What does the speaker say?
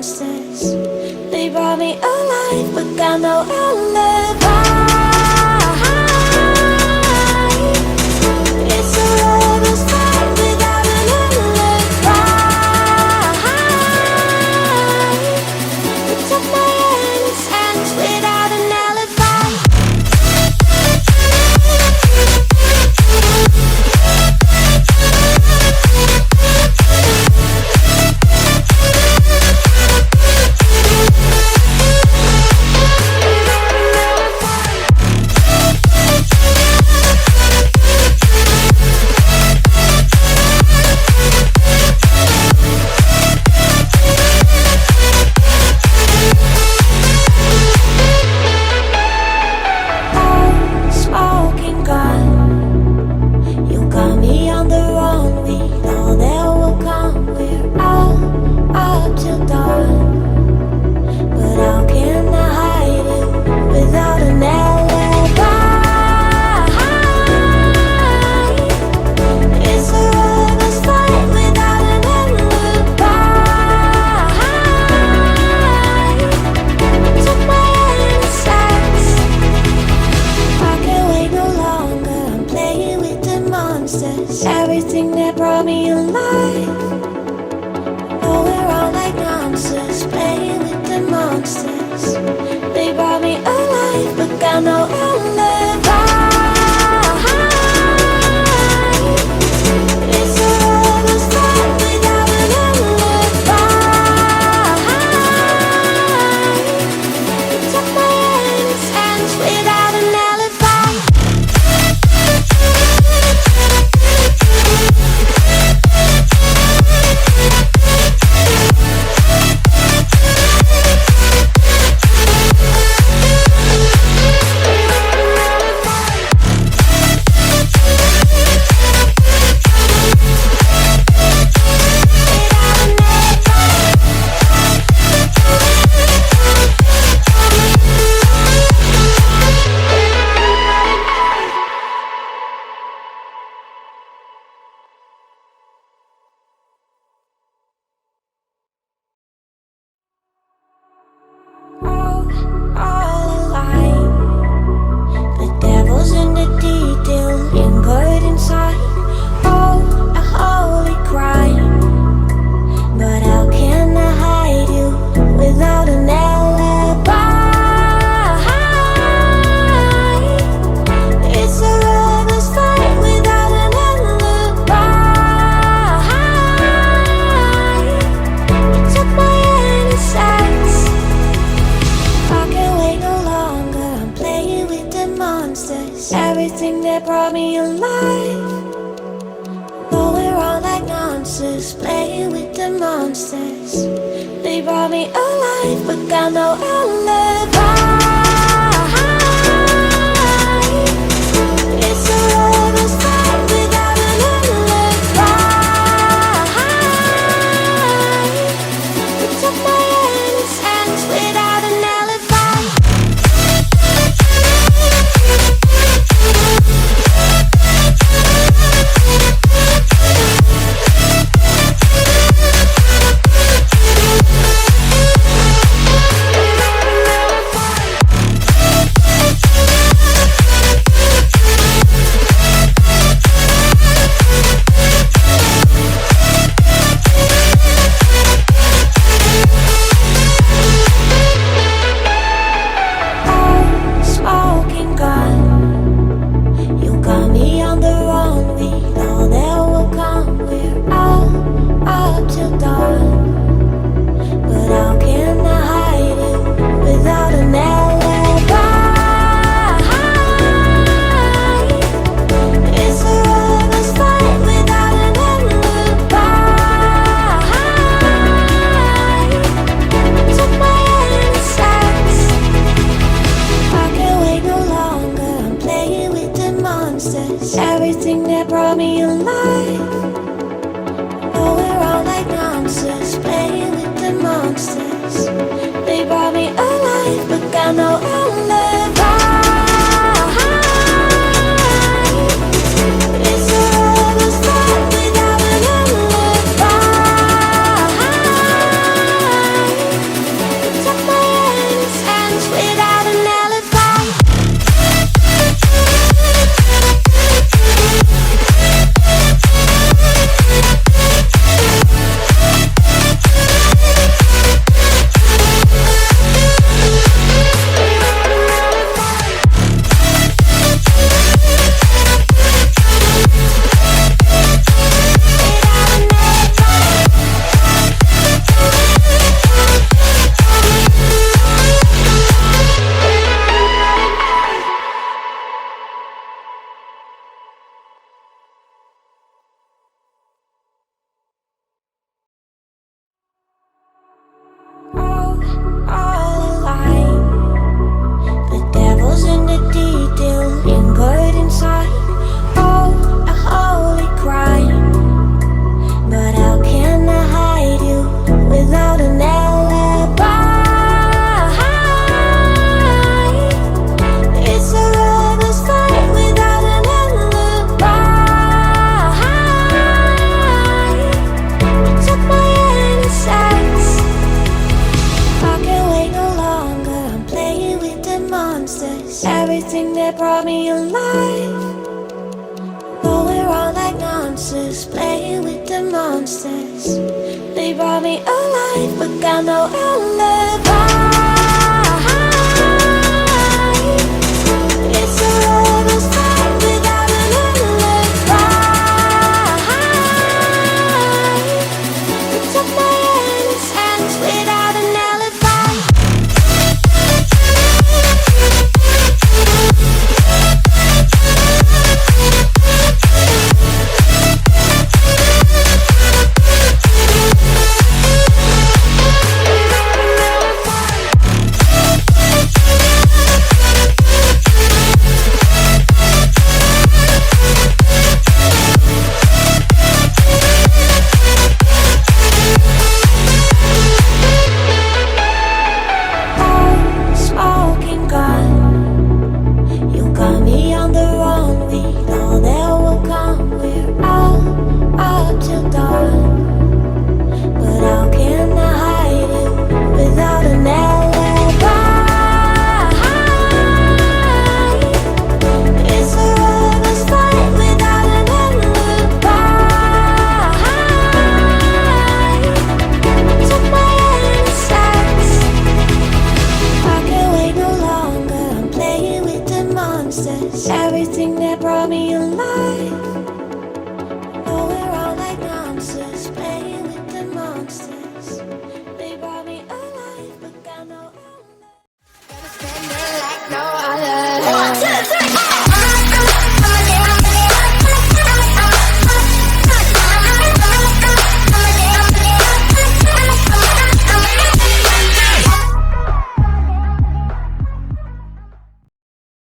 monsters. They brought me alive, but got no alibi. It's a lover's fight without an alibi. They took my innocence without an alibi. Everything that brought me alive. Oh, we're all like monsters, playing with the monsters. They brought me alive, but got no alibi. It's a lover's fight without an alibi. They took my innocence without an alibi. Everything that brought me alive. Though we're all like monsters, playing with the monsters. They brought me alive, but got no alibi. It's a lover's fight without an alibi. They took my innocence without an alibi. monsters, playing with the monsters. They brought me alive, but got no alibi.